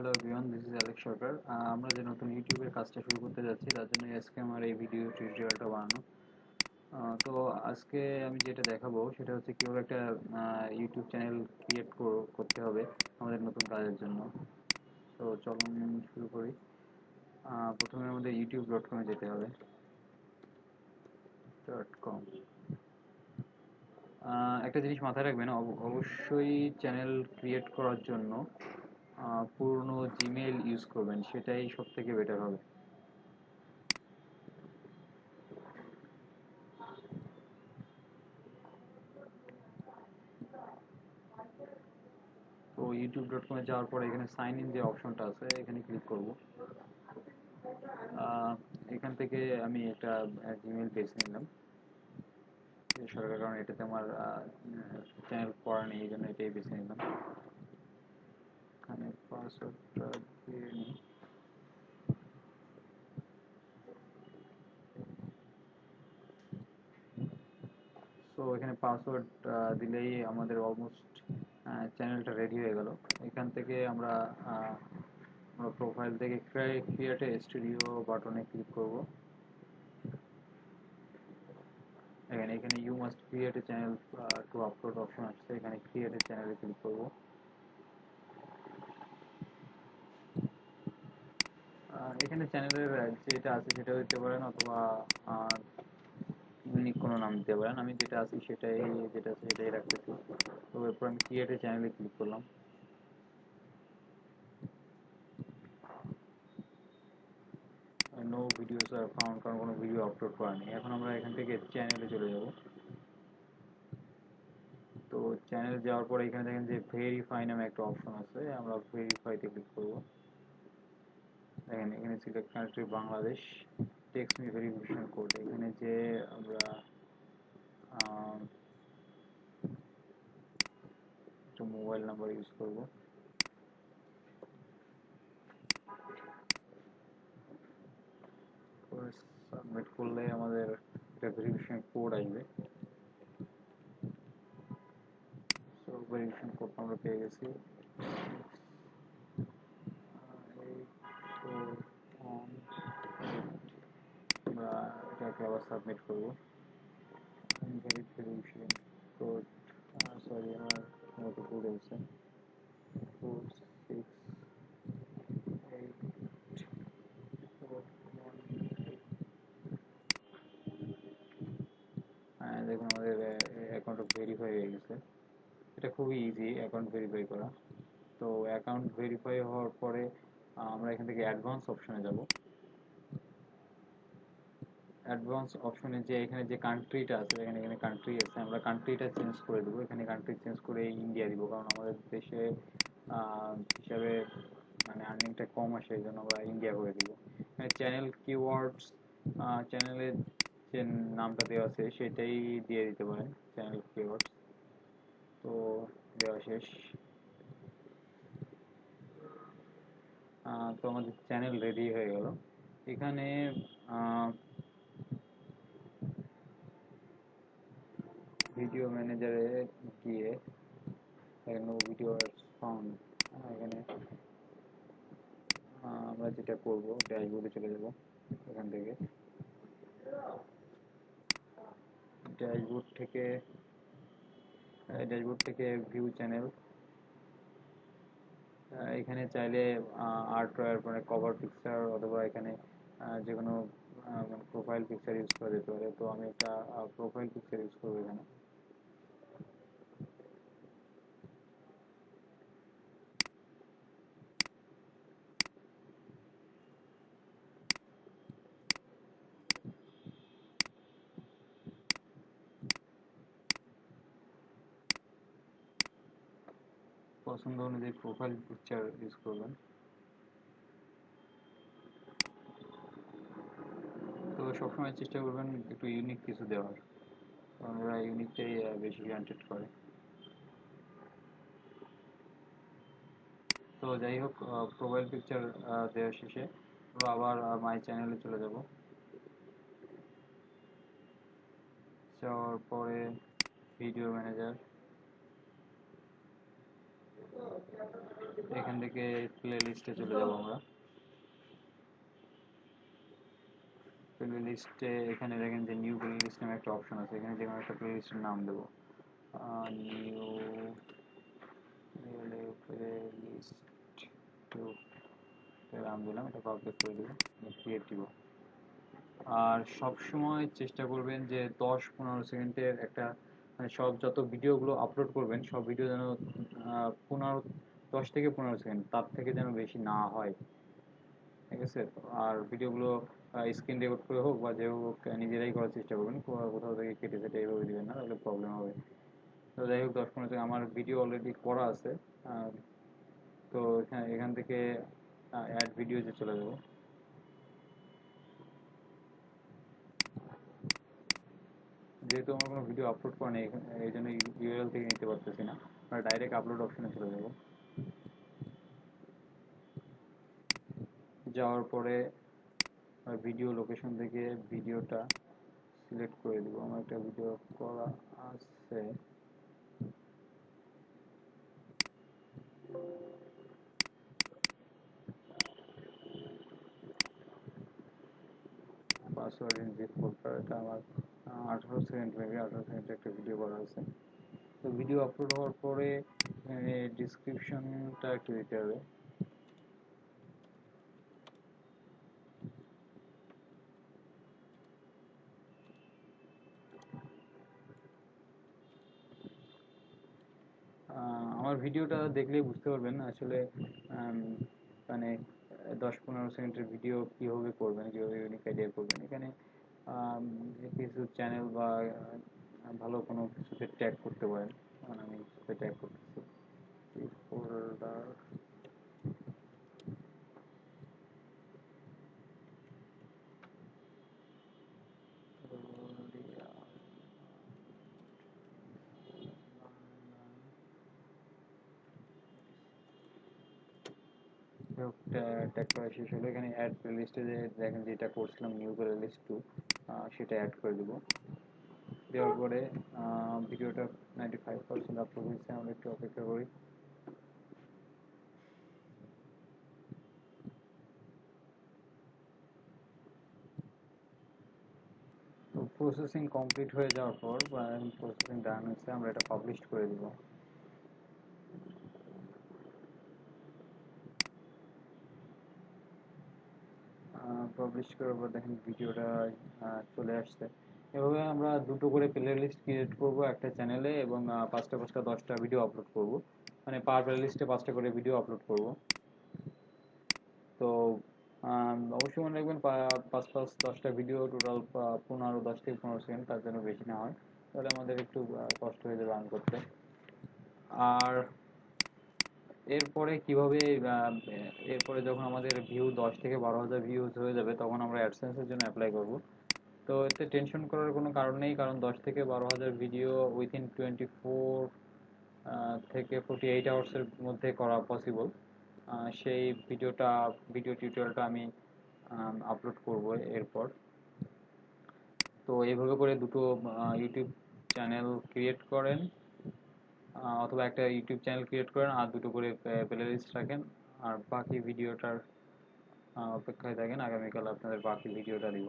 Hello everyone, this is Alex Sarkar. আমরা যে নতুন ইউটিউবের কাজটা শুরু করতে যাচ্ছি তার জন্য আজকে আমার এই ভিডিও টিউটোরিয়ালটা বানানো। তো আজকে আমি যেটা দেখাবো সেটা হচ্ছে কীভাবে একটা ইউটিউব চ্যানেল ক্রিয়েট করতে হবে আমাদের নতুন কাজের জন্য। তো চলুন শুরু করি। প্রথমে আমাদের youtube.com-এ যেতে হবে। .com একটা জিনিস মাথায় রাখবেন, অবশ্যই চ্যানেল ক্রিয়েট করার জন্য পুরনো জিমেইল ইউজ করবেন, সেটাই সব থেকে বেটার হবে। তো youtube.com-এ যাওয়ার পরে এখানে সাইন ইন যে অপশনটা আছে এখানে ক্লিক করব। এখান থেকে আমি একটা জিমেইল বেছে নিলাম সরকার, কারণ এটাতে আমার চ্যানেল করা নেই, এই জন্য এটাই বেছে নিলাম। এখানে পাসওয়ার্ডটা দিয়ে নিই। তো এখানে পাসওয়ার্ড দিলেই আমাদের অলমোস্ট চ্যানেলটা রেডি হয়ে গেল। এখান থেকে আমরা প্রোফাইল থেকে ক্রিয়েট এ স্টুডিও বাটনে ক্লিক করব। এখানে you must create a channel to upload option আসছে, এখানে ক্রিয়েট এ চ্যানেলে ক্লিক করব। এখানে চ্যানেলের যেটা আছে সেটা দিতে পারেন, অথবা ইউনিক কোনো নাম দিতে পারেন। আমি যেটা আছে সেটাই রাখতেছি। তো এরপর আমি ক্রিয়েট এ চ্যানেলে ক্লিক করলাম। নো ভিডিওস আর ফাউন্ড, কারণ কোনো ভিডিও আপলোড করা নেই। এখন আমরা এখান থেকে চ্যানেলে চলে যাব। তো চ্যানেল যাওয়ার পরে এখানে দেখেন যে ভেরিফাই নামে একটা অপশন আছে, আমরা ভেরিফাইতে ক্লিক করব। দেখেন এখানে select country Bangladesh, text me verification code. এখানে যে আমরা একটা মোবাইল নাম্বার ইউজ করব। সাবমিট করলে আমাদের একটা ভেরিফিকেশন কোড আসবে। সো ভেরিফিকেশন কোড আমরা পেয়ে গেছি। আমরা এটাকে আবার সাবমিট করব। ভেরিফিকেশন কোড, সরি আমার মতো ভুল হয়েছে। 468418। দেখুন আমাদের অ্যাকাউন্ট ভেরিফাই হয়ে গেছে। এটা খুবই ইজি অ্যাকাউন্ট ভেরিফাই করা। তো অ্যাকাউন্ট ভেরিফাই হওয়ার পরে আমরা এখান থেকে অ্যাডভান্স অপশনে যাব। অ্যাডভান্স অপশনে যে এখানে যে কান্ট্রিটা আছে, এখানে কান্ট্রি আছে, আমরা কান্ট্রিটা চেঞ্জ করে দেবো। এখানে কান্ট্রি চেঞ্জ করে ইন্ডিয়া দিব, কারণ আমাদের দেশে হিসাবে মানে আর্নিংটা কম আসে, এই জন্য আমরা ইন্ডিয়া করে দিব। এখানে চ্যানেল কিওয়ার্ডস, চ্যানেলের যে নামটা দেওয়া আছে সেটাই দিয়ে দিতে পারেন, চ্যানেল কিওয়ার্ডস। তো দেওয়া শেষ। তো আমাদের চ্যানেল রেডি হয়ে গেল। এখানে ভিডিও ম্যানেজারে গিয়ে নো ভিডিও ফাউন্ড, এখানে আমরা যেটা করব ড্যাশবোর্ডে চলে যাব। এখান থেকে ড্যাশবোর্ড থেকে ভিউ চ্যানেল, এখানে চাইলে আর্ট মানে কভার পিকচার, অথবা এখানে যে কোনো প্রোফাইল পিকচার ইউজ করা যেতে পারে। তো আমি একটা প্রোফাইল পিকচার ইউজ করবো এখানে। পছন্দ অনুযায়ী প্রোফাইল পিকচার ইউজ করবেন। তো সবসময় চেষ্টা করবেন একটু ইউনিক কিছু দেওয়ার, কারণ ওরা ইউনিকটাই বেশি গ্রান্টেড করে। তো যাই হোক, প্রোফাইল পিকচার দেওয়া শেষে আমরা আবার মাই চ্যানেলে চলে যাব। যাওয়ার পরে ভিডিও ম্যানেজার, এখান থেকে প্লে লিস্টে চলে যাব আমরা। প্লে লিস্টে এখানে দেখেন যে নিউ প্লে লিস্ট নামে একটা অপশন আছে, এখানে যে কোনো একটা প্লে লিস্টের নাম দেবো, নিউ প্লে লিস্ট টু নাম দিলাম, এটা পাবলিক করে দেবো, ক্রিয়েট দিব। আর সব সময় চেষ্টা করবেন যে 10-15 সেকেন্ডের একটা, মানে সব যত ভিডিওগুলো আপলোড করবেন সব ভিডিও যেন 10 থেকে 15 সেকেন্ড, তার থেকে যেন বেশি না হয়, ঠিক আছে? আর ভিডিওগুলো স্ক্রিন রেকর্ড করে হোক বা যে হোক নিজেরাই করার চেষ্টা করবেন, কোথাও থেকে কেটে সেটে এইভাবে দিবেন না, তাহলে প্রবলেম হবে। তো যাই হোক, 10-15 সেকেন্ড আমার ভিডিও অলরেডি করা আছে। তো এখান থেকে অ্যাড ভিডিওতে চলে যাবো। যেহেতু আমার কোনো ভিডিও আপলোড করা নেই, এই জন্য ইউআরএল থেকে নিতে পারতেছি না, আমরা ডাইরেক্ট আপলোড অপশনে চলে যাব। যাওয়ার পরে ভিডিও লোকেশন থেকে ভিডিওটা সিলেক্ট করে দিব, আমার একটা ভিডিও করা আছে। পাসওয়ার্ড ইন জিপ ফোল্ডার, এটা আমার 18 সেকেন্ড, মেবি 18 সেকেন্ডের একটা ভিডিও করা আছে। তো ভিডিও আপলোড হওয়ার পরে ডিসক্রিপশনটা একটু দিতে হবে। আমার ভিডিওটা দেখলেই বুঝতে পারবেন আসলে মানে 10-15 সেকেন্ডের ভিডিও কীভাবে করবেন, কীভাবে ইউনিক আইডিয়া করবেন। এখানে কিছু চ্যানেল বা ভালো কোনো কিছুতে ট্যাগ করতে পারেন, মানে আমি কিছুতে ট্যাগ করতেছি ফোল্ডার। ট্যাগ করা শেষ হলো, এখানে অ্যাড প্লেলিস্টে যে দেখেন যেটা করছিলাম নিউ প্লেলিস্ট টু, সেটা অ্যাড করে দেবো। দেওয়ার পরে ভিডিওটা 95% আপলোড হয়েছে, আমরা একটু অপেক্ষা করি। তো প্রসেসিং কমপ্লিট হয়ে যাওয়ার পর, প্রসেসিং ডান হয়েছে, আমরা এটা পাবলিশ করে দিব। পাবলিশ করার পর দেখেন ভিডিওটা চলে আসছে। এভাবে আমরা দুটো করে প্লে লিস্ট ক্রিয়েট করবো একটা চ্যানেলে, এবং 5টা 5টা 10টা ভিডিও আপলোড করব, মানে পার প্লে লিস্টে 5টা করে ভিডিও আপলোড করব। তো অবশ্যই মনে রাখবেন 5-5-10টা ভিডিও টোটাল 10 থেকে 15 সেকেন্ড, তার জন্য বেশি না হয়, তাহলে আমাদের একটু কষ্ট হয়ে যাবে রান করতে। আর এরপরে কিভাবে এরপরে যখন আমাদের ভিউ 10 থেকে 12 হাজার ভিউজ হয়ে যাবে, তখন আমরা অ্যাডসেন্সের জন্য অ্যাপ্লাই করব। তো এতে টেনশন করার কোনো কারণ নেই, কারণ 10 থেকে 12 হাজার ভিডিও উইথিন 24 থেকে 48 আওয়ার্সের মধ্যে করা পসিবল। সেই ভিডিও টিউটোরিয়ালটা আমি আপলোড করব এরপর। তো এইভাবে করে দুটো ইউটিউব চ্যানেল ক্রিয়েট করেন, অথবা একটা ইউটিউব চ্যানেল ক্রিয়েট করেন আর দুটো করে প্লে লিস্ট রাখেন, আর বাকি ভিডিওটার অপেক্ষায় থাকেন, আগামীকাল আপনাদের বাকি ভিডিওটা দিব।